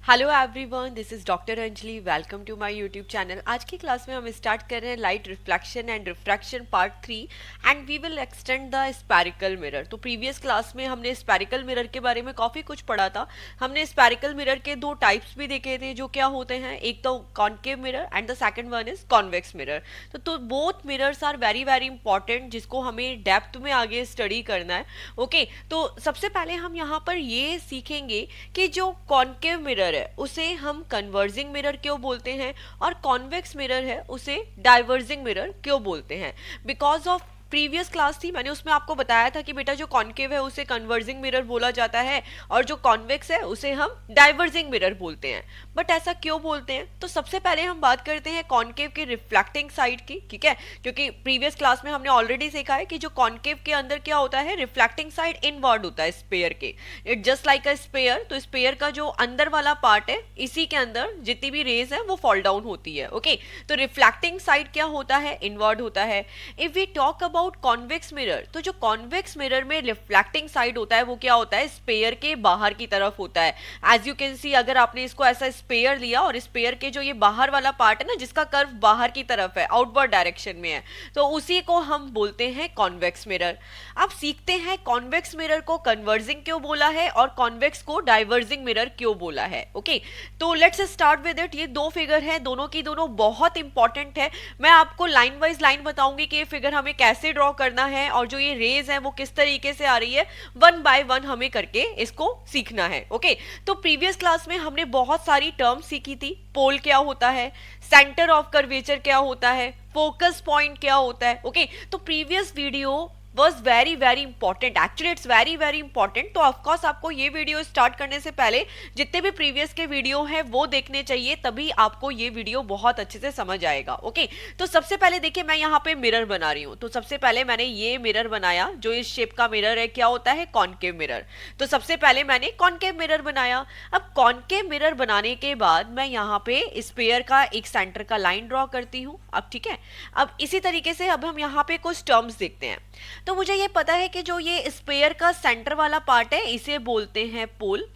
Hello everyone, this is doctor Anjali. Welcome to my YouTube channel. आज की class में हम स्टार्ट कर रहे हैं light reflection and refraction part 3 and we will extend the spherical mirror. तो प्रीवियस क्लास में हमने स्पेरिकल मिरर के बारे में काफ़ी कुछ पढ़ा था। हमने स्पेरिकल मिरर के दो टाइप्स भी देखे थे जो क्या होते हैं, एक तो concave mirror and the second one is convex mirror. तो both mirrors are very very important, जिसको हमें डेप्थ में आगे स्टडी करना है। ओके तो सबसे पहले हम यहाँ पर ये सीखेंगे कि जो कॉन्केव मिरर उसे हम कन्वर्जिंग मिरर क्यों बोलते हैं और कॉन्वेक्स मिरर है उसे डाइवर्जिंग मिरर क्यों बोलते हैं। बिकॉज ऑफ प्रीवियस क्लास थी, मैंने उसमें आपको बताया था कि बेटा जो कॉन्केव है उसे कन्वर्जिंग मिरर बोला जाता है और जो कॉन्वेक्स है उसे हम डाइवर्जिंग मिरर बोलते हैं। बट ऐसा क्यों बोलते हैं, तो सबसे पहले हम बात करते हैं कॉन्केव की रिफ्लेक्टिंग साइड की, ठीक है। क्योंकि प्रीवियस क्लास में हमने ऑलरेडी सीखा है कि जो कॉन्केव के अंदर क्या होता है, रिफ्लेक्टिंग साइड इनवर्ड होता है स्पेयर के। It just like a sphere. तो स्पेयर का जो अंदर वाला पार्ट है, इसी के अंदर जितनी भी रेज है वो फॉल डाउन होती है। ओके तो रिफ्लेक्टिंग साइड क्या होता है, इनवर्ड होता है। If we talk about convex mirror, तो जो कॉन्वेक्स मिरर में रिफ्लेक्टिंग साइड होता है वो क्या होता है, स्पेयर के बाहर की तरफ होता है। एज यू कैन सी, अगर आपने इसको ऐसा स्पेयर लिया और स्पेयर के जो ये बाहर वाला पार्ट है ना, जिसका कर्व बाहर की तरफ है, आउटवर्ड डायरेक्शन में है, तो उसी को हम बोलते हैं कॉन्वेक्स मिरर। अब सीखते हैं कॉन्वेक्स मिरर को कन्वर्जिंग क्यों बोला है और कॉन्वेक्स को डाइवर्जिंग मिरर क्यों बोला है। ओके तो लेट्स स्टार्ट विद इट। ये दो फिगर है, दोनों की दोनों बहुत इंपॉर्टेंट है। मैं आपको लाइन वाइज लाइन बताऊंगी कि ये फिगर हमें कैसे ड्रॉ करना है और जो ये रेज है वो किस तरीके से आ रही है, वन बाय वन हमें करके इसको सीखना है। ओके तो प्रीवियस क्लास में हमने बहुत सारी टर्म सीखी थी। पोल क्या होता है, सेंटर ऑफ कर्वेचर क्या होता है, फोकस पॉइंट क्या होता है। ओके तो previous video was very very important, actually it's very very important. तो ऑफकोर्स आपको ये वीडियो स्टार्ट करने से पहले जितने भी प्रीवियस के वीडियो हैं वो देखने चाहिए, तभी आपको ये वीडियो बहुत अच्छे से समझ आएगा। ओके तो सबसे पहले देखिए, मैं यहाँ पे मिरर बना रही हूँ। तो सबसे पहले मैंने ये मिरर बनाया, जो इस शेप का मिरर है क्या होता है, कॉन्केव मिरर। तो सबसे पहले मैंने कॉन्केव मिरर बनाया। अब कॉन्केव मिरर बनाने के बाद मैं यहाँ पे स्पेयर का एक सेंटर का लाइन ड्रॉ करती हूँ। अब ठीक है, अब इसी तरीके से अब हम यहाँ पे कुछ टर्म्स देखते हैं। तो मुझे ये पता है कि जो ये स्पेयर का सेंटर वाला पार्ट है इसे बोलते हैं पोल,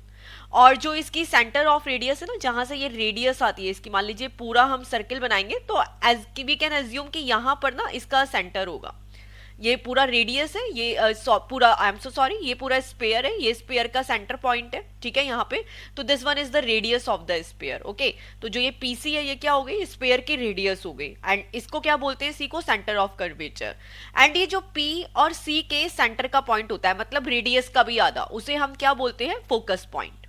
और जो इसकी सेंटर ऑफ रेडियस है ना, जहां से ये रेडियस आती है इसकी, मान लीजिए पूरा हम सर्किल बनाएंगे तो एज वी कैन एज्यूम कि यहाँ पर ना इसका सेंटर होगा। ये पूरा रेडियस है, ये पूरा, आई एम सो सॉरी, ये पूरा स्पेयर है, ये स्पेयर का सेंटर पॉइंट है, ठीक है यहाँ पे। तो this one is the radius of the sphere. Okay तो जो ये पीसी है ये क्या हो गई, स्पेयर की रेडियस हो गई। एंड इसको क्या बोलते हैं, सी को सेंटर ऑफ कर्वेचर। एंड ये जो पी और सी के सेंटर का पॉइंट होता है, मतलब रेडियस का भी आधा, उसे हम क्या बोलते हैं, फोकस पॉइंट।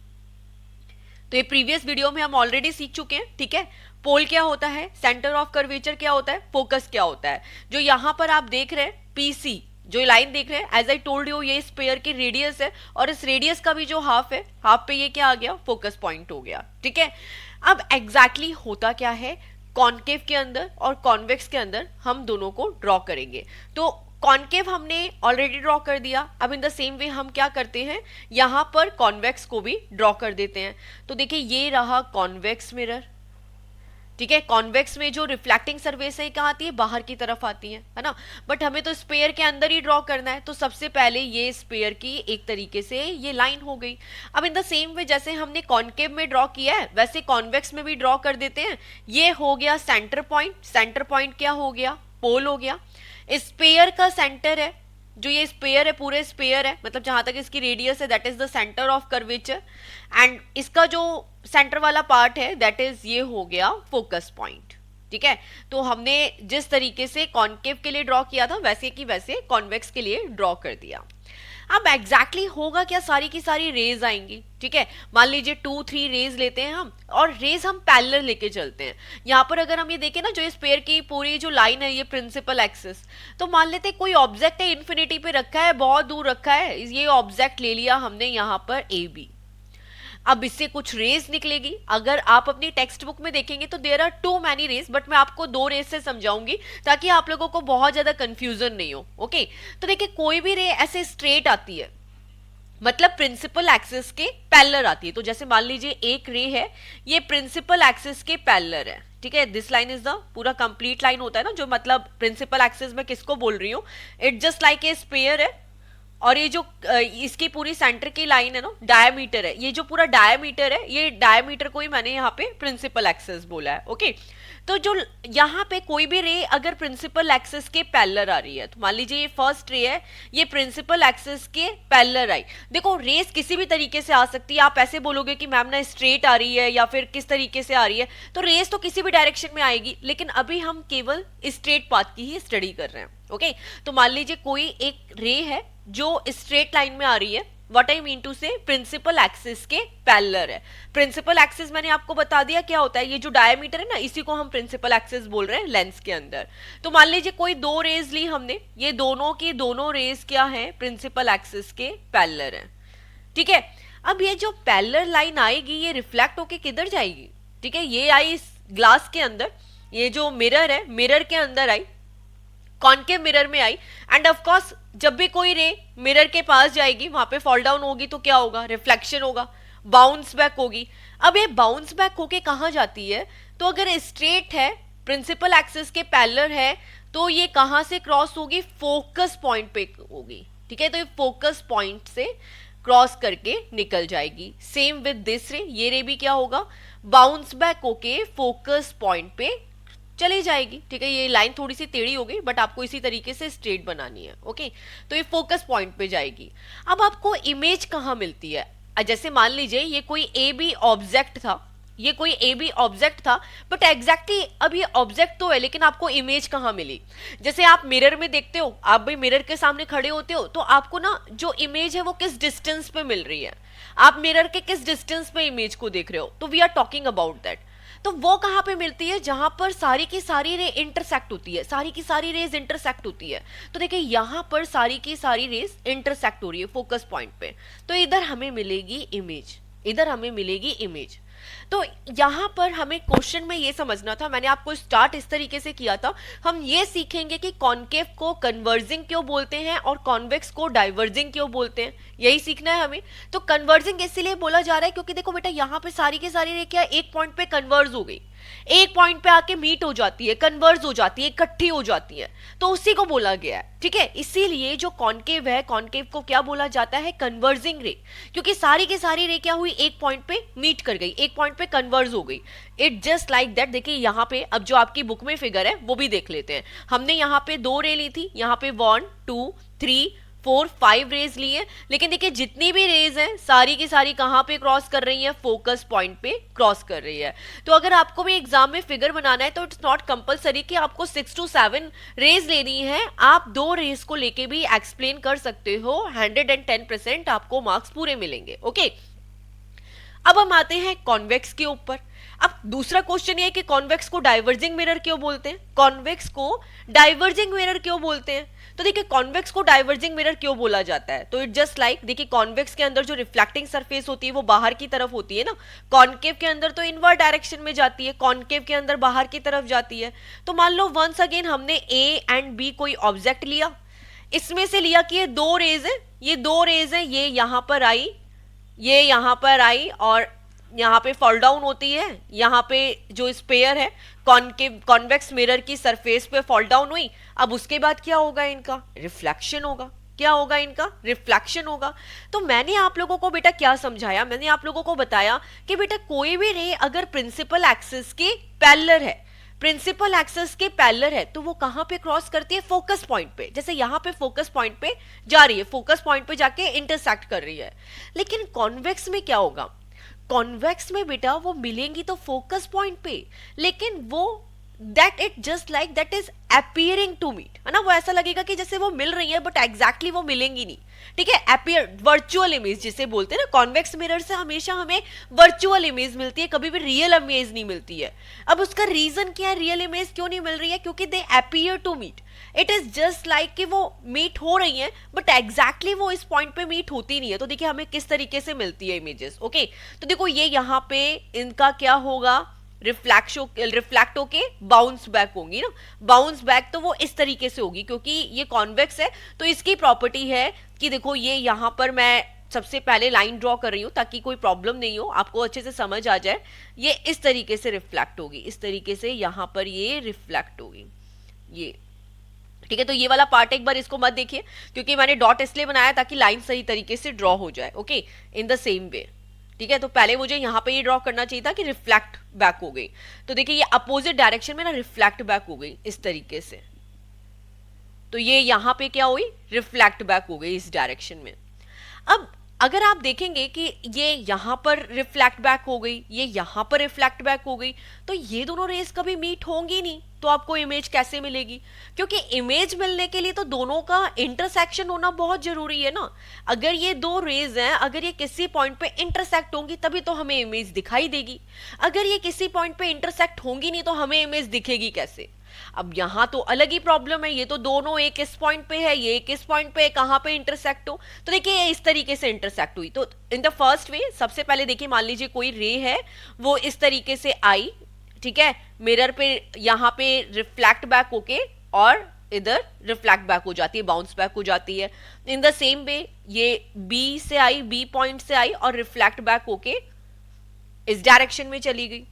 तो ये प्रीवियस वीडियो में हम ऑलरेडी सीख चुके हैं, ठीक है। पोल क्या होता है, सेंटर ऑफ कर्वेचर क्या होता है, फोकस क्या होता है। जो यहां पर आप देख रहे हैं पीसी, जो लाइन देख रहे हैं, एज आई टोल्ड यू, ये स्पेयर की रेडियस है और इस रेडियस का भी जो हाफ है, हाफ पे ये क्या आ गया, फोकस पॉइंट हो गया, ठीक है। अब एग्जैक्टली होता क्या है, कॉन्केव के अंदर और कॉन्वेक्स के अंदर हम दोनों को ड्रॉ करेंगे। तो कॉन्केव हमने ऑलरेडी ड्रॉ कर दिया। अब इन द सेम वे हम क्या करते हैं, यहां पर कॉन्वेक्स को भी ड्रॉ कर देते हैं। तो देखिए ये रहा कॉन्वेक्स मिरर, ठीक है। कॉन्वेक्स में जो रिफ्लेक्टिंग सरफेस है कहाँ आती है, बाहर की तरफ आती है ना। बट हमें तो स्पेयर के अंदर ही ड्रॉ करना है, तो सबसे पहले ये स्पेयर की एक तरीके से ये लाइन हो गई। अब इन द सेम वे जैसे हमने कॉन्केव में ड्रॉ किया है, वैसे कॉन्वेक्स में भी ड्रॉ कर देते हैं। ये हो गया सेंटर पॉइंट। सेंटर पॉइंट क्या हो गया, पोल हो गया। स्पेयर का सेंटर है, जो ये स्पेयर है, पूरे स्पेयर है, मतलब जहां तक इसकी रेडियस है, that is the centre of curvature. And इसका जो सेंटर वाला पार्ट है, दैट इज ये हो गया फोकस पॉइंट, ठीक है। तो हमने जिस तरीके से कॉन्केव के लिए ड्रॉ किया था, वैसे की वैसे कॉन्वेक्स के लिए ड्रॉ कर दिया। अब एग्जैक्टली होगा क्या, सारी की सारी रेज आएंगी, ठीक है। मान लीजिए 2-3 रेज लेते हैं हम, और रेज हम पैरेलल लेके चलते हैं। यहाँ पर अगर हम ये देखें ना, जो स्पेयर की पूरी जो लाइन है, ये प्रिंसिपल एक्सिस, तो मान लेते हैं कोई ऑब्जेक्ट है, इन्फिनिटी पे रखा है, बहुत दूर रखा है, ये ऑब्जेक्ट ले लिया हमने यहाँ पर ए बी। अब इससे कुछ रेज निकलेगी। अगर आप अपनी टेक्स्ट बुक में देखेंगे तो there are too many rays, but मैं आपको 2 रेज से समझाऊंगी ताकि आप लोगों को बहुत ज्यादा कंफ्यूजन नहीं हो। ओके तो देखिए, कोई भी रे ऐसे स्ट्रेट आती है, मतलब प्रिंसिपल एक्सिस के पैरेलल आती है। तो जैसे मान लीजिए एक रे है, ये प्रिंसिपल एक्सिस के पैरेलल है, ठीक है। दिस लाइन इज द पूरा कंप्लीट लाइन होता है ना, जो मतलब प्रिंसिपल एक्सिस में किसको बोल रही हूँ, it just like a sphere है और ये जो इसकी पूरी सेंटर की लाइन है ना, डायमीटर है, ये जो पूरा डायमीटर है, ये डायमीटर को ही मैंने यहाँ पे प्रिंसिपल एक्सिस बोला है। ओके, तो जो यहाँ पे कोई भी रे अगर प्रिंसिपल एक्सिस के पैरेलल आ रही है, तो मान लीजिए ये फर्स्ट रे है, ये प्रिंसिपल एक्सिस के पैरेलल आई। देखो रेस किसी भी तरीके से आ सकती है, आप ऐसे बोलोगे कि मैम ना स्ट्रेट आ रही है या फिर किस तरीके से आ रही है, तो रेस तो किसी भी डायरेक्शन में आएगी, लेकिन अभी हम केवल स्ट्रेट पाथ की ही स्टडी कर रहे हैं। ओके, तो मान लीजिए कोई एक रे है जो स्ट्रेट लाइन में आ रही है, व्हाट आई मीन टू से प्रिंसिपल एक्सिस के पैरेलल है। प्रिंसिपल एक्सिस मैंने आपको बता दिया क्या होता है, ये जो डायमीटर है ना, इसी को हम प्रिंसिपल एक्सिस बोल रहे हैं लेंस के अंदर। तो मान लीजिए कोई दो रेज ली हमने, ये दोनों की दोनों रेज क्या है, प्रिंसिपल एक्सिस के पैरेलल है। ठीक है, अब ये जो पैरेलल लाइन आएगी ये रिफ्लेक्ट होके किधर जाएगी, ठीक है, ये आई इस ग्लास के अंदर, ये जो मिरर है मिरर के अंदर आई, कॉनकेव मिरर में आई, एंड ऑफ कोर्स जब भी कोई रे मिरर के पास जाएगी वहां पे फॉल डाउन होगी तो क्या होगा, रिफ्लेक्शन होगा, बाउंस बैक होगी। अब ये बाउंस बैक होके कहां जाती है, तो अगर स्ट्रेट है, प्रिंसिपल एक्सिस के पैरेलल है, तो ये कहां से क्रॉस होगी, फोकस पॉइंट पे होगी। ठीक है, तो ये फोकस पॉइंट से क्रॉस करके निकल जाएगी। सेम विद दिस रे, ये रे भी क्या होगा, बाउंस बैक होके फोकस पॉइंट पे चली जाएगी। ठीक है, ये लाइन थोड़ी सी टेढ़ी हो गई, बट आपको इसी तरीके से स्ट्रेट बनानी है। ओके, तो ये फोकस पॉइंट पे जाएगी। अब आपको इमेज कहाँ मिलती है, जैसे मान लीजिए ये कोई ए बी ऑब्जेक्ट था, ये कोई ए बी ऑब्जेक्ट था, बट एग्जैक्टली अब ये ऑब्जेक्ट तो है, लेकिन आपको इमेज कहाँ मिली। जैसे आप मिरर में देखते हो, आप भी मिरर के सामने खड़े होते हो, तो आपको ना जो इमेज है वो किस डिस्टेंस पे मिल रही है, आप मिरर के किस डिस्टेंस पे इमेज को देख रहे हो, तो we are talking about that. तो वो कहां पे मिलती है, जहां पर सारी की सारी रे इंटरसेक्ट होती है, सारी की सारी रेज इंटरसेक्ट होती है। तो देखिए यहां पर सारी की सारी रेज इंटरसेक्ट हो रही है फोकस पॉइंट पे, तो इधर हमें मिलेगी इमेज, इधर हमें मिलेगी इमेज। तो यहां पर हमें क्वेश्चन में ये समझना था, मैंने आपको स्टार्ट इस तरीके से किया था, हम ये सीखेंगे कि कॉनकेव को कन्वर्जिंग क्यों बोलते हैं और कॉन्वेक्स को डाइवर्जिंग क्यों बोलते हैं, यही सीखना है हमें। तो कन्वर्जिंग इसीलिए बोला जा रहा है क्योंकि देखो बेटा यहाँ पे सारी की सारी रे क्या एक पॉइंट पे कन्वर्ज हो गई, एक पॉइंट पे आके मीट हो जाती है, कन्वर्ज हो जाती है, इकट्ठी हो जाती है, तो उसी को बोला गया है। ठीक है, इसीलिए जो कॉनकेव है, कॉनकेव को क्या बोला जाता है, कन्वर्जिंग रे, क्योंकि सारी की सारी रे क्या हुई, एक पॉइंट पे मीट कर गई, एक पॉइंट पे कन्वर्ज हो गई। It just like that. देखिए यहाँ पे अब जो आपकी बुक में फिगर है वो भी देख लेते हैं। हमने यहाँ पे दो रे ली थी, यहाँ पे 1 2 3 4 5 रेज ली है, लेकिन देखिए जितनी भी रेज हैं सारी की सारी कहां पे क्रॉस कर रही है, फोकस पॉइंट पे क्रॉस कर रही है। तो अगर आपको भी एग्जाम में फिगर बनाना है तो इट्स नॉट कंपलसरी कि आपको 6 to 7 रेज लेनी है, आप दो रेज को लेके भी एक्सप्लेन कर सकते हो, 110% आपको मार्क्स पूरे मिलेंगे। ओके, अब हम आते हैं कॉन्वेक्स के ऊपर। अब दूसरा क्वेश्चन ये है कि कॉन्वेक्स को डाइवर्जिंग मिरर क्यों बोलते हैं, कॉन्वेक्स को डाइवर्जिंग मिरर क्यों बोलते हैं। तो देखिए कॉन्वेक्स को डाइवर्जिंग मिरर क्यों बोला जाता है, तो इट जस्ट लाइक देखिए कॉन्वेक्स के अंदर जो रिफ्लेक्टिंग सरफेस होती है वो बाहर की तरफ होती है ना, कॉनकेव के अंदर तो इनवर्ट डायरेक्शन में जाती है, कॉनकेव के अंदर बाहर की तरफ जाती है। तो मान लो वंस अगेन हमने ए एंड बी कोई ऑब्जेक्ट लिया, इसमें से लिया कि ये दो रेज है, ये दो रेज है, ये यहां पर आई, ये यहां पर आई और यहाँ पे फॉल डाउन होती है, यहाँ पे जो स्पेयर है कॉनकेव कॉन्वेक्स मिरर की सरफेस पे फॉल डाउन हुई। अब उसके बाद क्या होगा, इनका रिफ्लेक्शन होगा। क्या होगा, इनका रिफ्लेक्शन होगा। तो मैंने आप लोगों को बेटा क्या समझाया, मैंने आप लोगों को बताया कि बेटा कोई भी रे अगर प्रिंसिपल एक्सिस के पैरेलल है, प्रिंसिपल एक्सिस के पैरेलल है, तो वो कहां पे क्रॉस करती है, फोकस पॉइंट पे। जैसे यहाँ पे फोकस पॉइंट पे जा रही है, फोकस पॉइंट पे जाके इंटरसेक्ट कर रही है। लेकिन कॉन्वेक्स में क्या होगा, कॉन्वेक्स में बेटा वो मिलेंगी तो फोकस पॉइंट पे, लेकिन वो that it just like that is appearing to meet, है ना, वो ऐसा लगेगा कि जैसे वो मिल रही है बट एग्जैक्टली वो मिलेंगी नहीं। ठीक है, अपीयर वर्चुअल इमेज जिसे बोलते हैं ना, कॉन्वेक्स मिरर से हमेशा हमें वर्चुअल इमेज मिलती है, कभी भी रियल इमेज नहीं मिलती है। अब उसका रीजन क्या है, रियल इमेज क्यों नहीं मिल रही है, क्योंकि they appear to meet. It is just like कि वो मीट हो रही हैं बट एग्जैक्टली वो इस पॉइंट पे मीट होती नहीं है। तो देखिए हमें किस तरीके से मिलती है इमेजेस। ओके, तो देखो ये यहाँ पे इनका क्या होगा, रिफ्लेक्ट होके बाउंस बैक होंगी ना, बाउंस बैक तो वो इस तरीके से होगी, क्योंकि ये कॉन्वेक्स है तो इसकी प्रॉपर्टी है कि देखो ये यहाँ पर मैं सबसे पहले लाइन ड्रॉ कर रही हूँ ताकि कोई प्रॉब्लम नहीं हो, आपको अच्छे से समझ आ जाए। ये इस तरीके से रिफ्लेक्ट होगी, इस तरीके से यहाँ पर ये रिफ्लेक्ट होगी, ये ठीक है, तो ये वाला पार्ट एक बार इसको मत देखिए, क्योंकि मैंने डॉट इसलिए बनाया ताकि लाइन सही तरीके से ड्रॉ हो जाए। ओके, इन द सेम वे। ठीक है, तो पहले मुझे यहाँ पे ये ड्रॉ करना चाहिए था कि रिफ्लेक्ट बैक हो गई, तो देखिए ये अपोजिट डायरेक्शन में ना रिफ्लेक्ट बैक हो गई इस तरीके से, तो ये यहाँ पे क्या हुई, रिफ्लेक्ट बैक हो गई इस डायरेक्शन में। अब अगर आप देखेंगे कि ये यहाँ पर रिफ्लेक्ट बैक हो गई, ये यहाँ पर रिफ्लेक्ट बैक हो गई, तो ये दोनों रेज कभी मीट होंगी नहीं, तो आपको इमेज कैसे मिलेगी? क्योंकि इमेज मिलने के लिए तो दोनों का इंटरसेक्शन होना बहुत जरूरी है ना। अगर ये दो रेज हैं, अगर ये किसी पॉइंट पे इंटरसेक्ट होंगी तभी तो हमें इमेज दिखाई देगी। अगर ये किसी पॉइंट पे इंटरसेक्ट होंगी नहीं तो हमें इमेज दिखेगी कैसे? अब यहाँ तो अलग ही प्रॉब्लम है, ये तो दोनों एक इस पॉइंट पे है, ये एक इस पॉइंट पे है, कहाँ पे इंटरसेक्ट हो? तो देखिए ये इस तरीके से इंटरसेक्ट हुई। तो इन द फर्स्ट वे सबसे पहले देखिए, मान लीजिए कोई रे है, वो इस तरीके से आई, ठीक है, मिरर पे यहाँ पे रिफ्लेक्ट बैक होके और इधर रिफ्लेक्ट बैक हो जाती है, बाउंस बैक हो जाती है। इन द सेम वे ये बी से आई, बी पॉइंट से आई और रिफ्लेक्ट बैक होके इस डायरेक्शन में चली गई।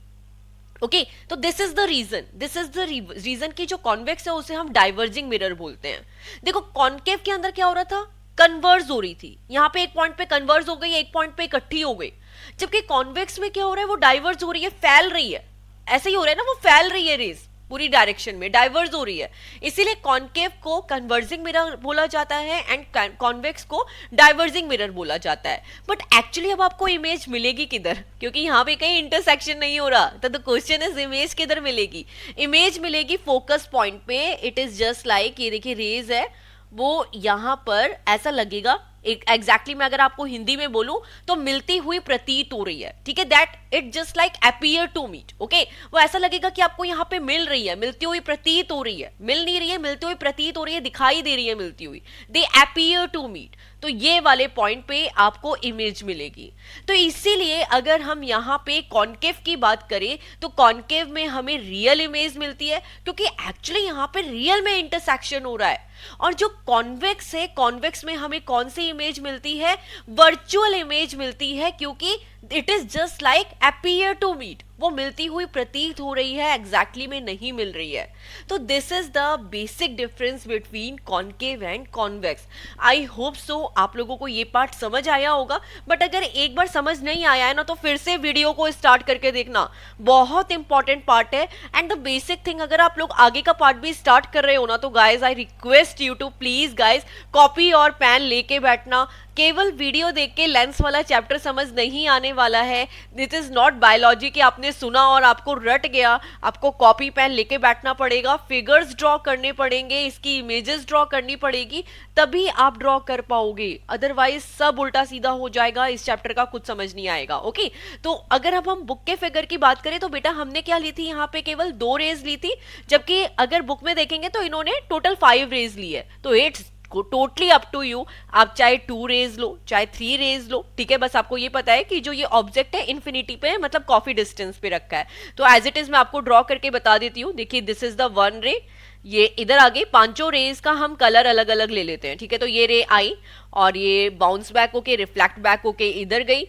ओके, तो दिस इज द रीजन की जो कॉन्वेक्स है उसे हम डाइवर्जिंग मिरर बोलते हैं। देखो कॉन्केव के अंदर क्या हो रहा था, कन्वर्ज हो रही थी, यहाँ पे एक पॉइंट पे कन्वर्ज हो गई, एक पॉइंट पे इकट्ठी हो गई। जबकि कॉन्वेक्स में क्या हो रहा है, वो डाइवर्ज हो रही है, फैल रही है, ऐसे ही हो रहा है ना, वो फैल रही है रेज पूरी डायरेक्शन में, डाइवर्ज हो रही है। इसीलिए कॉन्केव को कन्वर्जिंग मिरर बोला जाता है एंड कॉन्वेक्स को डाइवर्जिंग मिरर बोला जाता है। बट एक्चुअली अब आपको इमेज मिलेगी किधर, क्योंकि यहाँ पे कहीं इंटरसेक्शन नहीं हो रहा, तो द क्वेश्चन इज इमेज किधर मिलेगी? इमेज मिलेगी फोकस पॉइंट पे। इट इज जस्ट लाइक, ये देखिए रेज है, वो यहाँ पर ऐसा लगेगा, एक एग्जैक्टली मैं अगर आपको हिंदी में बोलूं तो मिलती हुई प्रतीत हो रही है, ठीक है, that it just like appear to meet. Okay, वो ऐसा लगेगा कि आपको यहाँ पे मिल रही है, मिलती हुई प्रतीत हो रही है, मिल नहीं रही है, मिलती हुई प्रतीत हो रही है, दिखाई दे रही है मिलती हुई, दे अपीयर टू मीट। तो ये वाले पॉइंट पे आपको इमेज मिलेगी। तो इसीलिए अगर हम यहाँ पे कॉन्केव की बात करें तो कॉन्केव में हमें रियल इमेज मिलती है, क्योंकि एक्चुअली यहाँ पे रियल में इंटरसेक्शन हो रहा है। और जो कॉन्वेक्स है, कॉन्वेक्स में हमें कौन सी इमेज मिलती है? वर्चुअल इमेज मिलती है, क्योंकि it is just like appear to meet, वो मिलती हुई प्रतीत हो रही है, एग्जैक्टली में नहीं मिल रही है। तो this is the basic difference between concave and convex. I hope so आप लोगों को ये पार्ट समझ आया होगा, बट अगर एक बार समझ नहीं आया है ना तो फिर से वीडियो को स्टार्ट करके देखना, बहुत इंपॉर्टेंट पार्ट है। एंड द बेसिक थिंग, अगर आप लोग आगे का पार्ट भी स्टार्ट कर रहे हो ना तो guys I request you to please guys copy और पेन लेके बैठना। केवल वीडियो देख के लेंस वाला चैप्टर समझ नहीं आने वाला है। दिस इज नॉट बायोलॉजी कि आपने सुना और आपको रट गया, आपको कॉपी पेन लेके बैठना पड़ेगा, फिगर्स ड्रॉ करने पड़ेंगे, इसकी इमेजेस ड्रॉ करनी पड़ेगी, तभी आप ड्रॉ कर पाओगे, अदरवाइज सब उल्टा सीधा हो जाएगा, इस चैप्टर का कुछ समझ नहीं आएगा। ओके, तो अगर अब हम बुक के फिगर की बात करें तो बेटा हमने क्या ली थी, यहाँ पे केवल 2 रेज ली थी, जबकि अगर बुक में देखेंगे तो इन्होंने टोटल 5 रेज ली है। तो it's totally up to you, आप चाहे 2 रेज लो चाहे 3 रेज लो, ठीक है। बस आपको ये पता है कि जो ये ऑब्जेक्ट है इन्फिनिटी पे, मतलब काफी डिस्टेंस पे रखा है। तो एज इट इज मैं आपको ड्रॉ करके बता देती हूँ। देखिए दिस इज द 1 रे, ये इधर आगे पांचों रेज का हम कलर अलग अलग ले लेते हैं, ठीक है। तो ये रे आई और ये बाउंस बैक होके रिफ्लेक्ट बैक होके इधर गई।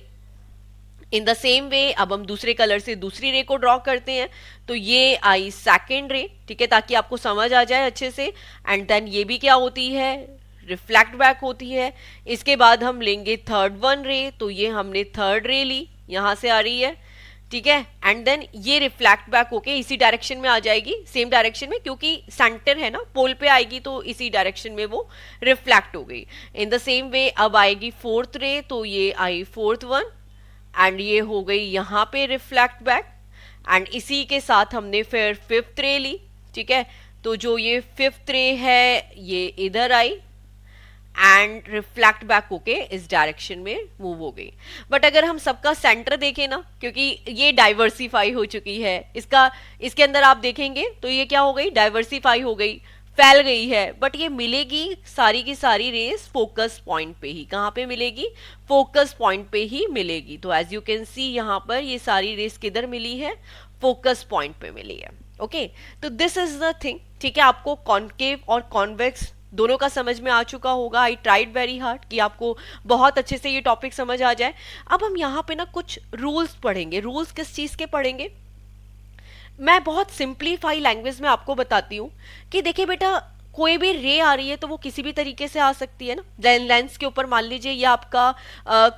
इन द सेम वे अब हम दूसरे कलर से दूसरी रे को ड्रॉ करते हैं, तो ये आई सेकेंड रे, ठीक है, ताकि आपको समझ आ जाए अच्छे से। एंड देन ये भी क्या होती है, रिफ्लेक्ट बैक होती है। इसके बाद हम लेंगे थर्ड 1 रे, तो ये हमने थर्ड रे ली, यहां से आ रही है, ठीक है। एंड देन ये रिफ्लेक्ट बैक होके इसी डायरेक्शन में आ जाएगी, सेम डायरेक्शन में, क्योंकि सेंटर है ना, पोल पे आएगी तो इसी डायरेक्शन में वो रिफ्लेक्ट हो गई। इन द सेम वे अब आएगी 4th रे, तो ये आई 4th 1 एंड ये हो गई यहाँ पे रिफ्लेक्ट बैक। एंड इसी के साथ हमने फिर 5th रे ली, ठीक है। तो जो ये 5th रे है ये इधर आई एंड रिफ्लेक्ट बैक होके इस डायरेक्शन में मूव हो गई। बट अगर हम सबका सेंटर देखें ना, क्योंकि ये डाइवर्सिफाई हो चुकी है, इसके अंदर आप देखेंगे तो ये क्या हो गई, डाइवर्सिफाई हो गई, फैल गई है, बट ये मिलेगी सारी की सारी रेस फोकस पॉइंट पे ही। कहाँ पे मिलेगी, फोकस पॉइंट पे ही मिलेगी। तो एज यू कैन सी यहाँ पर ये सारी रेस किधर मिली है, फोकस पॉइंट पे मिली है। ओके, तो दिस इज द थिंग, ठीक है। आपको कॉन्केव और कॉन्वेक्स दोनों का समझ में आ चुका होगा। आई ट्राइड वेरी हार्ड कि आपको बहुत अच्छे से ये टॉपिक समझ आ जाए। अब हम यहाँ पे ना कुछ रूल्स पढ़ेंगे। रूल्स किस चीज़ के पढ़ेंगे, मैं बहुत सिंप्लीफाई लैंग्वेज में आपको बताती हूँ कि देखिए बेटा, कोई भी रे आ रही है तो वो किसी भी तरीके से आ सकती है ना। लेंस के ऊपर मान लीजिए ये आपका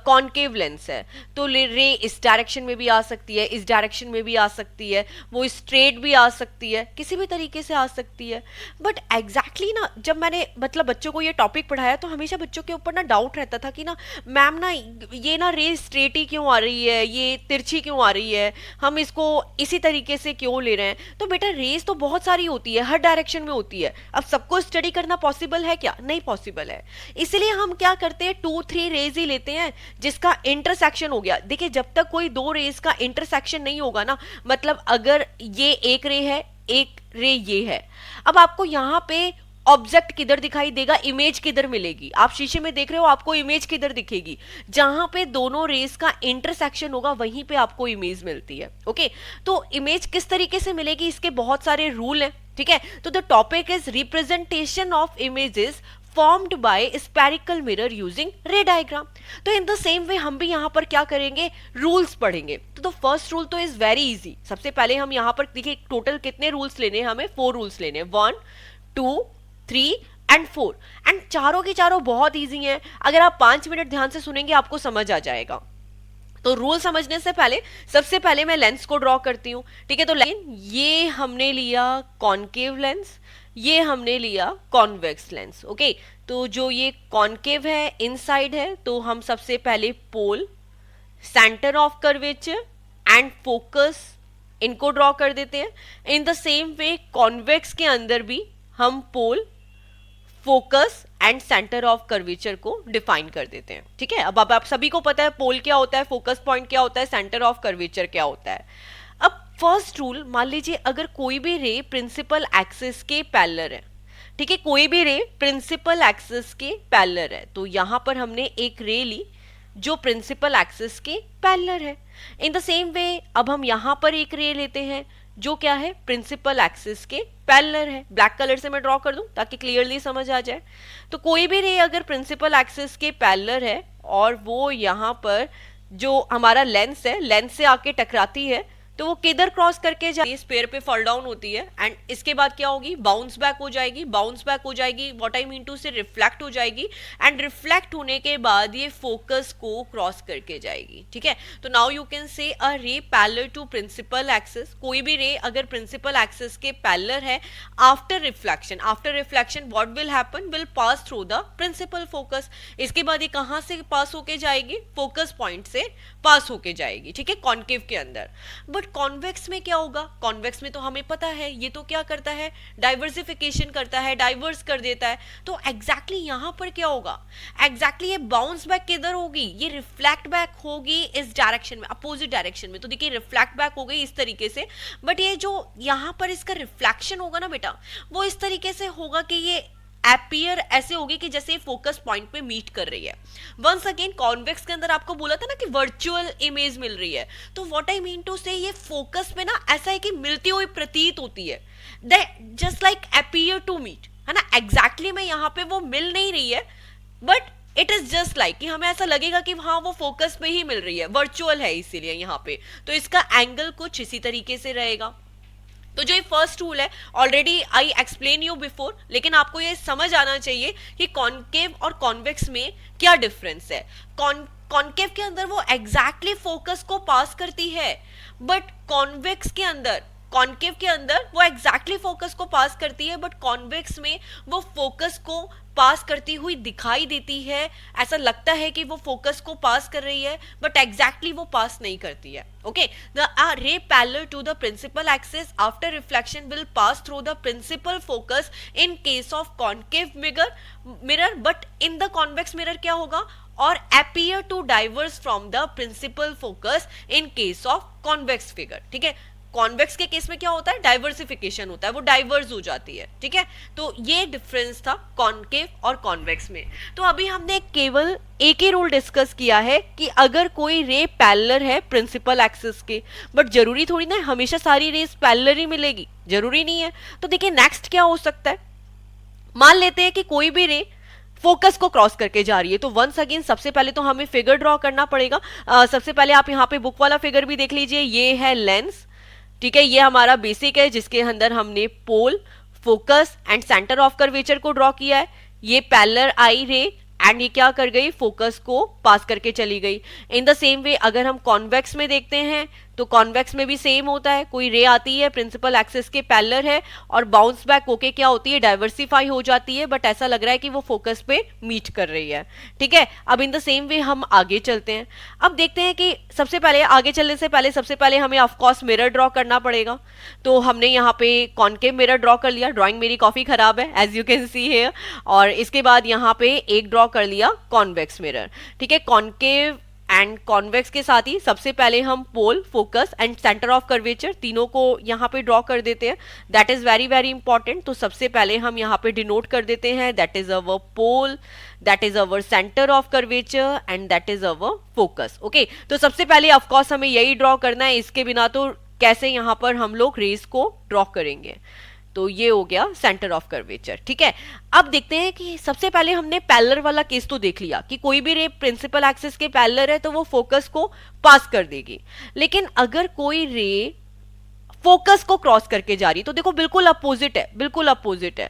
कॉनकेव लेंस है, तो रे इस डायरेक्शन में भी आ सकती है, इस डायरेक्शन में भी आ सकती है, वो स्ट्रेट भी आ सकती है, किसी भी तरीके से आ सकती है। बट एग्जैक्टली ना जब मैंने मतलब बच्चों को ये टॉपिक पढ़ाया तो हमेशा बच्चों के ऊपर ना डाउट रहता था कि ना मैम ना ये ना रे स्ट्रेट ही क्यों आ रही है, ये तिरछी क्यों आ रही है, हम इसको इसी तरीके से क्यों ले रहे हैं। तो बेटा रेस तो बहुत सारी होती है, हर डायरेक्शन में होती है। अब सबको स्टडी करना पॉसिबल है क्या? नहीं पॉसिबल है। इसलिए हम क्या करते हैं, 2-3 रेज ही लेते हैं जिसका इंटरसेक्शन हो गया। देखिए जब तक कोई दो रेज का इंटरसेक्शन नहीं होगा ना, मतलब अगर ये एक रे है, एक रे ये है, अब आपको यहाँ पे ऑब्जेक्ट किधर दिखाई देगा, इमेज किधर मिलेगी? आप शीशे में देख रहे हो, आपको इमेज किधर दिखेगी? जहां पे दोनों रेस का इंटरसेक्शन होगा वहीं पे आपको इमेज मिलती है। ओके, तो इमेज किस तरीके से मिलेगी, इसके बहुत सारे रूल हैं, ठीक है। तो the topic is representation of images formed by spherical mirror using रे डायग्राम। तो इन द सेम वे हम भी यहाँ पर क्या करेंगे, रूल्स पढ़ेंगे। तो द फर्स्ट रूल तो इज वेरी इजी। सबसे पहले हम यहाँ पर देखिए टोटल कितने रूल्स लेने हैं, हमें 4 रूल्स लेने हैं, 1, 2, 3 एंड 4। एंड चारों की चारों बहुत इजी हैं। अगर आप 5 मिनट ध्यान से सुनेंगे आपको समझ आ जाएगा। तो रूल समझने से पहले सबसे पहले मैं लेंस को ड्रॉ करती हूँ, ठीक है। तो ये हमने लिया कॉनकेव लेंस, ये हमने लिया कॉन्वेक्स लेंस। ओके, तो जो ये कॉनकेव है इनसाइड है, तो हम सबसे पहले pole, centre of curvature and focus इनको ड्रॉ कर देते हैं। In the same way convex के अंदर भी हम pole, focus and centre of curvature को डिफाइन कर देते हैं, ठीक है। अब आप सभी को पता है पोल क्या होता है, फोकस पॉइंट क्या होता है, सेंटर ऑफ कर्वेचर क्या होता है। अब फर्स्ट रूल, मान लीजिए अगर कोई भी रे प्रिंसिपल एक्सिस के पैरेलल है, ठीक है, कोई भी रे प्रिंसिपल एक्सिस के पैरेलल है, तो यहां पर हमने एक रे ली जो प्रिंसिपल एक्सिस के पैरेलल है। इन द सेम वे अब हम यहां पर एक रे लेते हैं जो क्या है, प्रिंसिपल एक्सिस के पैरेलल है। ब्लैक कलर से मैं ड्रॉ कर दूं ताकि क्लियरली समझ आ जाए। तो कोई भी रे अगर प्रिंसिपल एक्सिस के पैरेलल है और वो यहाँ पर जो हमारा लेंस है, लेंस से आके टकराती है, तो वो किधर क्रॉस करके जाती है, स्पेयर पे फॉल डाउन होती है एंड इसके बाद क्या होगी, बाउंस बैक हो जाएगी। बाउंस बैक हो जाएगी व्हाट आई मीन टू से रिफ्लेक्ट हो जाएगी एंड रिफ्लेक्ट होने के बाद ये फोकस को क्रॉस करके जाएगी, ठीक है। तो नाउ यू कैन से अ रे पैरेलल टू प्रिंसिपल एक्सिस। कोई भी रे अगर प्रिंसिपल एक्सिस के पैरेलल है, after reflection what will happen, will pass through the principal focus. इसके बाद ये कहां से पास होके जाएगी, फोकस पॉइंट से पास होके जाएगी, ठीक है, कॉनकेव के अंदर। बट कॉन्वेक्स में क्या होगा, कॉन्वेक्स में तो हमें पता है ये तो क्या करता है, डाइवर्सिफिकेशन करता है, डाइवर्स कर देता है। तो एग्जैक्टली यहां पर क्या होगा, एग्जैक्टली ये बाउंस बैक किधर होगी, ये रिफ्लेक्ट बैक होगी इस डायरेक्शन में, अपोजिट डायरेक्शन में। तो देखिए रिफ्लेक्ट बैक हो गई इस तरीके से, बट ये जो यहां पर इसका रिफ्लेक्शन होगा ना बेटा, वो इस तरीके से होगा कि ये अपीयर ऐसे होगी कि जैसे फोकस पॉइंट पे मीट कर रही है। वंस अगेन कॉन्वेक्स के अंदर आपको बोला था ना कि वर्चुअल इमेज मिल रही है, तो व्हाट आई मीन टू से ये फोकस में ना ऐसा है कि मिलती हुई प्रतीत होती है, just like appear to meet, है ना। एग्जैक्टली में यहाँ पे वो मिल नहीं रही है, but it is just like कि हमें ऐसा लगेगा कि हाँ वो फोकस पे ही मिल रही है, वर्चुअल है इसीलिए यहाँ पे। तो इसका एंगल कुछ इसी तरीके से रहेगा। तो जो ये फर्स्ट रूल है already I explain you before, लेकिन आपको ये समझ आना चाहिए कि कॉनकेव और कॉन्वेक्स में क्या डिफरेंस है। कॉनकेव के अंदर वो एग्जैक्टली फोकस को पास करती है, बट कॉन्वेक्स के अंदर, कॉनकेव के अंदर वो एग्जैक्टली फोकस को पास करती है, बट कॉन्वेक्स में वो फोकस को पास करती हुई दिखाई देती है। ऐसा लगता है कि वो फोकस को पास कर रही है, बट एग्जैक्टली वो पास नहीं करती है। Okay, the ray parallel to the principal axis after reflection will pass through the principal focus in case of concave mirror, but in the convex mirror क्या होगा, और appear to diverge from the principal focus in case of convex figure, ठीक है। Convex के case में क्या होता है, डाइवर्सिफिकेशन होता है, वो डाइवर्स हो जाती है, ठीक है। तो ये डिफरेंस था कॉनकेव और कॉन्वेक्स में। तो अभी हमने केवल एक ही रूल डिस्कस किया है कि अगर कोई रे पैरेलल है प्रिंसिपल एक्सिस के, बट जरूरी थोड़ी ना हमेशा सारी रेस पैरेलल ही मिलेगी, जरूरी नहीं है। तो देखिए नेक्स्ट क्या हो सकता है, मान लेते हैं कि कोई भी रे फोकस को क्रॉस करके जा रही है। तो वंस अगेन सबसे पहले तो हमें फिगर ड्रॉ करना पड़ेगा। सबसे पहले आप यहाँ पे बुक वाला फिगर भी देख लीजिए, ये है लेंस, ठीक है, ये हमारा बेसिक है जिसके अंदर हमने pole, focus and centre of curvature को ड्रॉ किया है, ये पैरेलल आई रे एंड ये क्या कर गई, फोकस को पास करके चली गई। इन द सेम वे अगर हम कॉन्वेक्स में देखते हैं तो कॉन्वेक्स में भी सेम होता है, कोई रे आती है, प्रिंसिपल एक्सिस के पैरेलल है और बाउंस बैक होके क्या होती है, डाइवर्सिफाई हो जाती है, बट ऐसा लग रहा है कि वो फोकस पे मीट कर रही है। ठीक है, अब इन द सेम वे हम आगे चलते हैं। अब देखते हैं कि सबसे पहले आगे चलने से पहले सबसे पहले हमें ऑफकोर्स मिरर ड्रॉ करना पड़ेगा। तो हमने यहाँ पे कॉनकेव मिरर ड्रॉ कर लिया, ड्रॉइंग मेरी काफी खराब है as you can see here, और इसके बाद यहाँ पे एक ड्रॉ कर लिया कॉन्वेक्स मिरर। ठीक है, कॉनकेव एंड कॉन्वेक्स के साथ ही सबसे पहले हम pole, focus and centre of curvature तीनों को यहाँ पे ड्रॉ कर देते हैं। That is very very important. तो सबसे पहले हम यहाँ पे डिनोट कर देते हैं, that is our pole, that is our centre of curvature and that is our focus. Okay, तो सबसे पहले ऑफकोर्स हमें यही ड्रॉ करना है, इसके बिना तो कैसे यहाँ पर हम लोग रेस को ड्रॉ करेंगे। तो ये हो गया सेंटर ऑफ कर्वेचर। ठीक है, अब देखते हैं कि सबसे पहले हमने पैरेलल वाला केस तो देख लिया कि कोई भी रे प्रिंसिपल एक्सिस के पैरेलल है तो वो फोकस को पास कर देगी, लेकिन अगर कोई रे फोकस को क्रॉस करके जा रही तो देखो बिल्कुल अपोजिट है, बिल्कुल अपोजिट है।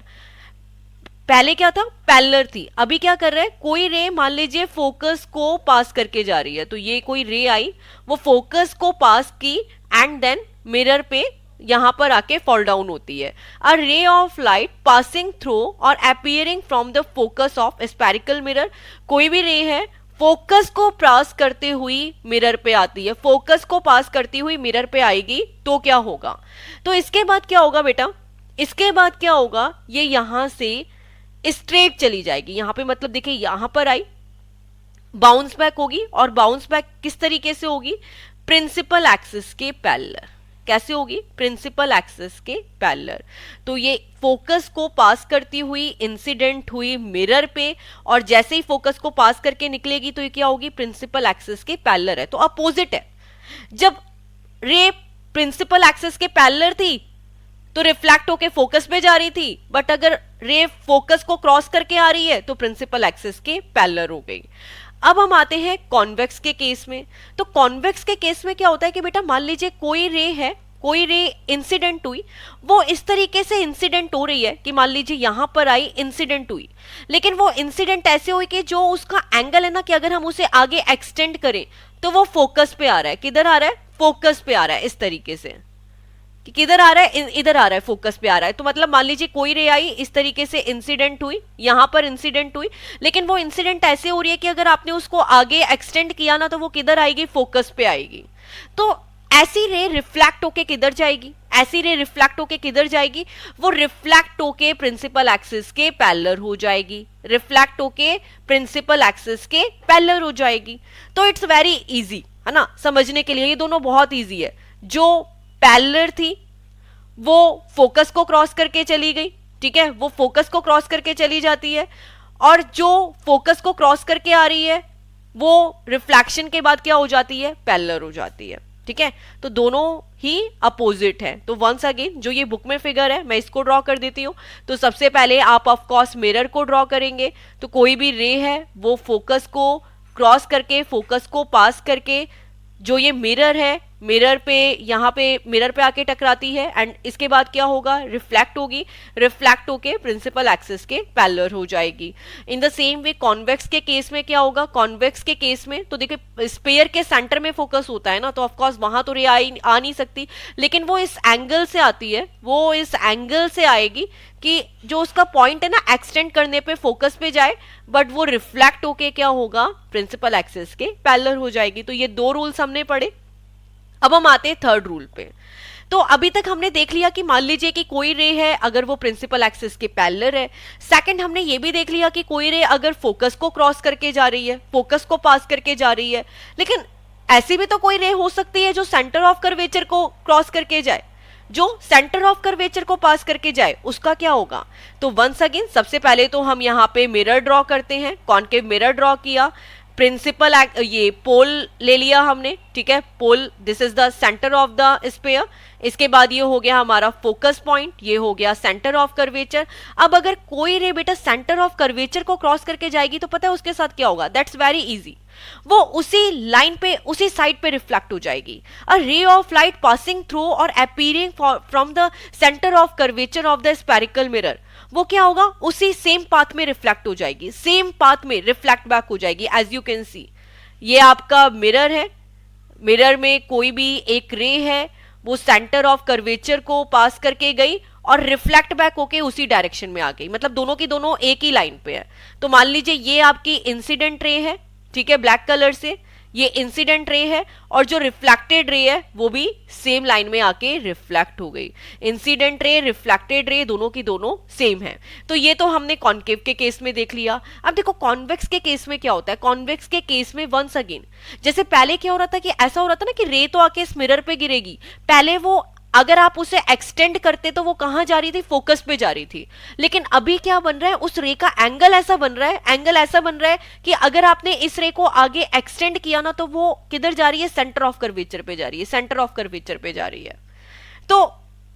पहले क्या था, पैरेलल थी, अभी क्या कर रहा है, कोई रे मान लीजिए फोकस को पास करके जा रही है, तो ये कोई रे आई, वो फोकस को पास की एंड देन मिरर पे यहां पर आके फॉल डाउन होती है। A ray of light passing through और appearing from the focus of spherical mirror, कोई भी रे है फोकस को पास करते हुई मिरर पे आती है, फोकस को पास करती हुई मिरर पे आएगी तो क्या होगा, तो इसके बाद क्या होगा बेटा, इसके बाद क्या होगा, ये यहां से स्ट्रेट चली जाएगी, यहां पे मतलब देखिए यहां पर आई, बाउंस बैक होगी, और बाउंस बैक किस तरीके से होगी, प्रिंसिपल एक्सिस के पैरेलल। कैसे होगी, प्रिंसिपल एक्सिस के पैरेलल। तो ये फोकस को पास करती हुई इंसिडेंट हुई मिरर पे, और जैसे ही फोकस को पास करके निकलेगी तो ये क्या होगी, प्रिंसिपल एक्सिस के पैरेलल है, तो अपोजिट है। जब रे प्रिंसिपल एक्सिस के पैरेलल थी तो रिफ्लेक्ट होके फोकस पे जा रही थी, बट अगर रे फोकस को क्रॉस करके आ रही है तो प्रिंसिपल एक्सिस के पैरेलल हो गई। अब हम आते हैं कॉन्वेक्स के केस में। तो कॉन्वेक्स के केस में क्या होता है कि बेटा मान लीजिए कोई रे है, कोई रे इंसिडेंट हुई, वो इस तरीके से इंसिडेंट हो रही है कि मान लीजिए यहां पर आई, इंसिडेंट हुई, लेकिन वो इंसिडेंट ऐसे हुई कि जो उसका एंगल है ना, कि अगर हम उसे आगे एक्सटेंड करें तो वो फोकस पे आ रहा है, किधर आ रहा है, फोकस पे आ रहा है, इस तरीके से कि किधर आ रहा है, इधर आ रहा है, फोकस पे आ रहा है। तो मतलब मान लीजिए कोई रे आई, इस तरीके से इंसिडेंट हुई, यहां पर इंसिडेंट हुई, लेकिन वो इंसिडेंट ऐसे हो रही है कि अगर आपने उसको आगे एक्सटेंड किया ना तो वो किधर आएगी, फोकस पे आएगी। तो ऐसी रे रिफ्लेक्ट होके किधर जाएगी, ऐसी रे रिफ्लेक्ट होके किधर जाएगी, वो रिफ्लेक्ट होके प्रिंसिपल एक्सिस के पैरेलल हो जाएगी, रिफ्लेक्ट होके प्रिंसिपल एक्सिस के पैरेलल हो जाएगी। तो इट्स वेरी इजी है ना समझने के लिए, ये दोनों बहुत इजी है। जो पैरेलल थी वो फोकस को क्रॉस करके चली गई, ठीक है, वो फोकस को क्रॉस करके चली जाती है, और जो फोकस को क्रॉस करके आ रही है वो रिफ्लेक्शन के बाद क्या हो जाती है, पैरेलल हो जाती है। ठीक है, तो दोनों ही अपोजिट है। तो वंस अगेन जो ये बुक में फिगर है मैं इसको ड्रॉ कर देती हूं। तो सबसे पहले आप ऑफ कोर्स मिरर को ड्रॉ करेंगे, तो कोई भी रे है वो फोकस को क्रॉस करके, फोकस को पास करके, जो ये मिरर है, मिरर पे यहाँ पे मिरर पे आके टकराती है, एंड इसके बाद क्या होगा, रिफ्लेक्ट होगी, रिफ्लेक्ट होके प्रिंसिपल एक्सिस के पैरेलल हो जाएगी। इन द सेम वे कॉन्वेक्स के केस में क्या होगा, कॉन्वेक्स के केस में तो देखिए स्फीयर के सेंटर में फोकस होता है ना, तो ऑफ कोर्स वहां तो रे आ नहीं सकती, लेकिन वो इस एंगल से आती है, वो इस एंगल से आएगी कि जो उसका पॉइंट है ना एक्सटेंड करने पे फोकस पे जाए, बट वो रिफ्लेक्ट होके क्या होगा, प्रिंसिपल एक्सिस के पैरेलल हो जाएगी। तो ये दो रूल्स हमने पढ़े। अब हम आते हैं थर्ड रूल पे। तो अभी तक हमने देख लिया कि मान लीजिए कि कोई रे है अगर वो प्रिंसिपल एक्सिस के पैरेलल है। सेकंड हमने ये भी देख लिया कि कोई रे अगर फोकस को क्रॉस करके जा रही है, फोकस को पास करके जा रही है, लेकिन ऐसी भी तो कोई रे हो सकती है जो सेंटर ऑफ कर्वेचर को क्रॉस करके जाए, जो सेंटर ऑफ कर्वेचर को पास करके जाए, उसका क्या होगा। तो वंस अगेन सबसे पहले तो हम यहाँ पे मिरर ड्रॉ करते हैं, कॉनकेव मिरर ड्रॉ किया, प्रिंसिपल ये पोल ले लिया हमने, ठीक है, pole this is the centre of the sphere. इसके बाद ये हो गया हमारा फोकस पॉइंट, ये हो गया सेंटर ऑफ कर्वेचर। अब अगर कोई रे बेटा सेंटर ऑफ कर्वेचर को क्रॉस करके जाएगी तो पता है उसके साथ क्या होगा, दैट्स वेरी इजी, वो उसी लाइन पे उसी साइड पे रिफ्लेक्ट हो जाएगी। A ray of light passing through और appearing from the centre of curvature of the spherical mirror, वो क्या होगा, उसी सेम पाथ में रिफ्लेक्ट हो जाएगी, सेम पाथ में रिफ्लेक्ट बैक हो जाएगी। एज यू कैन सी ये आपका मिरर है, मिरर में कोई भी एक रे है, वो सेंटर ऑफ कर्वेचर को पास करके गई और रिफ्लेक्ट बैक होके उसी डायरेक्शन में आ गई, मतलब दोनों की दोनों एक ही लाइन पे है। तो मान लीजिए ये आपकी इंसिडेंट रे है, ठीक है, ब्लैक कलर से ये इंसिडेंट रे है, और जो रिफ्लेक्टेड रे है वो भी सेम लाइन में आके रिफ्लेक्ट हो गई। इंसिडेंट रे रिफ्लेक्टेड रे दोनों की दोनों सेम है। तो ये तो हमने कॉन्केव के केस में देख लिया। अब देखो कॉन्वेक्स के केस में क्या होता है, कॉन्वेक्स के केस में वंस अगेन जैसे पहले क्या हो रहा था कि ऐसा हो रहा था ना कि रे तो आके इस मिरर पे गिरेगी, पहले वो अगर आप उसे एक्सटेंड करते तो वो कहां जा रही थी, फोकस पे जा रही थी। लेकिन अभी क्या बन रहा है, उस रे का एंगल ऐसा बन रहा है, एंगल ऐसा बन रहा है कि अगर आपने इस रे को आगे एक्सटेंड किया ना तो वो किधर जा रही है, सेंटर ऑफ कर्वेचर पे जा रही है, सेंटर ऑफ कर्वेचर पे जा रही है। तो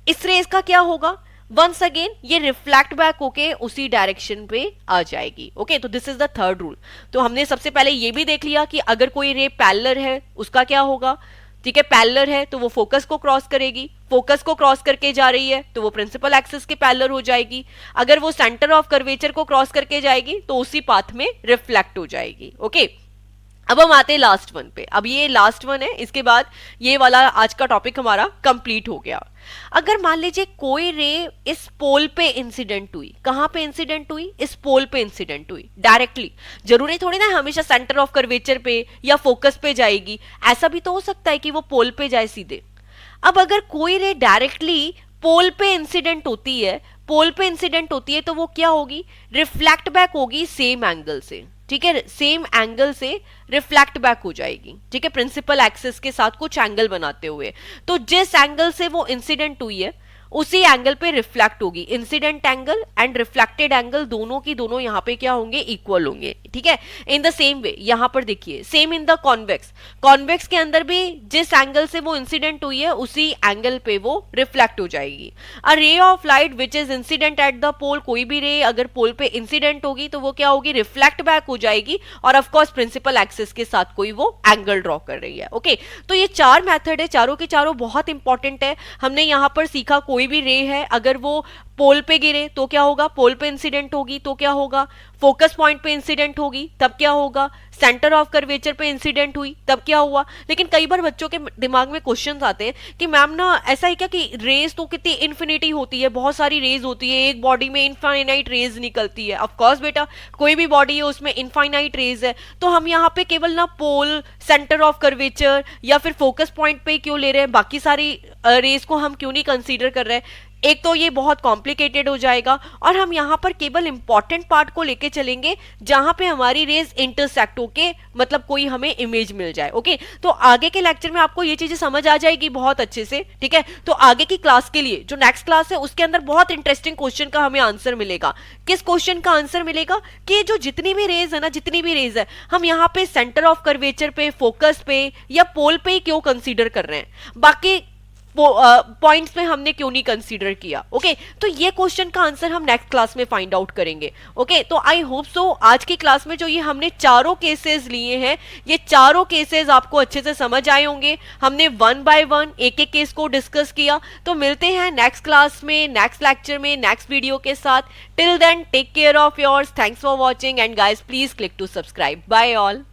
इस रेस का क्या होगा, वंस अगेन ये रिफ्लेक्ट बैक होके उसी डायरेक्शन पे आ जाएगी। ओके, तो this is the third rule. तो हमने सबसे पहले ये भी देख लिया कि अगर कोई रे पैरेलल है उसका क्या होगा, ठीक है, पैरेलल है तो वो फोकस को क्रॉस करेगी, फोकस को क्रॉस करके जा रही है तो वो प्रिंसिपल एक्सिस के पैरेलल हो जाएगी। अगर वो सेंटर ऑफ कर्वेचर को क्रॉस करके जाएगी तो उसी पाथ में रिफ्लेक्ट हो जाएगी। ओके, अब हम आते हैं लास्ट वन पे। अब ये लास्ट वन है, इसके बाद ये वाला आज का टॉपिक हमारा कंप्लीट हो गया। अगर मान लीजिए कोई रे इस पोल पे इंसिडेंट हुई, कहां पे इंसिडेंट हुई, इस पोल पे इंसिडेंट हुई डायरेक्टली, जरूरी थोड़ी ना हमेशा सेंटर ऑफ कर्वेचर पे या फोकस पे जाएगी, ऐसा भी तो हो सकता है कि वो पोल पे जाए सीधे। अब अगर कोई रे डायरेक्टली पोल पे इंसिडेंट होती है, पोल पे इंसिडेंट होती है तो वो क्या होगी, रिफ्लेक्ट बैक होगी सेम एंगल से, ठीक है, सेम एंगल से रिफ्लेक्ट बैक हो जाएगी, ठीक है, प्रिंसिपल एक्सिस के साथ कुछ एंगल बनाते हुए। तो जिस एंगल से वो इंसिडेंट हुई है उसी एंगल पे रिफ्लेक्ट होगी। Incident angle and reflected angle दोनों की दोनों यहाँ पे क्या होंगे, इक्वल होंगे, ठीक है। इन द सेम वे यहाँ पर देखिए, same in the convex, convex के अंदर भी जिस एंगल से वो इंसिडेंट हुई है उसी एंगल पे वो रिफ्लेक्ट हो जाएगी। A ray of light which is incident at the pole, कोई भी रे अगर पोल पे इंसिडेंट होगी तो वो क्या होगी, रिफ्लेक्ट बैक हो जाएगी, और ऑफकोर्स प्रिंसिपल एक्सिस के साथ कोई वो एंगल ड्रॉ कर रही है। ओके, तो ये चार मेथड है, चारों के चारों बहुत इंपॉर्टेंट है। हमने यहाँ पर सीखा कोई भी रे है अगर वो पोल पे गिरे तो क्या होगा, पोल पे इंसिडेंट होगी तो क्या होगा, फोकस पॉइंट पे इंसिडेंट होगी तब क्या होगा, सेंटर ऑफ कर्वेचर पे इंसिडेंट हुई तब क्या हुआ। लेकिन कई बार बच्चों के दिमाग में क्वेश्चंस आते हैं कि मैम ना ऐसा है क्या कि रेज तो कितनी इन्फिनिटी होती है, बहुत सारी रेज होती है, एक बॉडी में इनफाइनाइट रेज निकलती है। ऑफ कोर्स बेटा, कोई भी बॉडी है उसमें इनफाइनाइट रेज है, तो हम यहाँ पे केवल ना पोल, सेंटर ऑफ कर्वेचर या फिर फोकस पॉइंट पे क्यों ले रहे हैं, बाकी सारी रेज को हम क्यों नहीं कंसीडर कर रहे हैं। एक तो ये बहुत कॉम्प्लिकेटेड हो जाएगा, और हम यहाँ पर केवल इंपॉर्टेंट पार्ट को लेके चलेंगे जहां पे हमारी रेज इंटरसेक्ट होके मतलब कोई हमें इमेज मिल जाए। ओके, तो आगे के लेक्चर में आपको ये चीजें समझ आ जाएगी बहुत अच्छे से, ठीक है। तो आगे की क्लास के लिए जो नेक्स्ट क्लास है उसके अंदर बहुत इंटरेस्टिंग क्वेश्चन का हमें आंसर मिलेगा। किस क्वेश्चन का आंसर मिलेगा कि जो जितनी भी रेज है ना, जितनी भी रेज है हम यहाँ पे सेंटर ऑफ कर्वेचर पे, फोकस पे या पोल पे ही क्यों कंसीडर कर रहे हैं, बाकी पॉइंट्स में हमने क्यों नहीं कंसीडर किया। ओके, तो ये क्वेश्चन का आंसर हम नेक्स्ट क्लास में फाइंड आउट करेंगे। ओके, तो आई होप सो आज की क्लास में जो ये हमने चारों केसेस लिए हैं, ये चारों केसेस आपको अच्छे से समझ आए होंगे। हमने वन बाय वन एक एक केस को डिस्कस किया। तो मिलते हैं नेक्स्ट क्लास में, नेक्स्ट लेक्चर में, नेक्स्ट वीडियो के साथ। Till then take care of yours, thanks for watching and guys please click to subscribe. Bye all.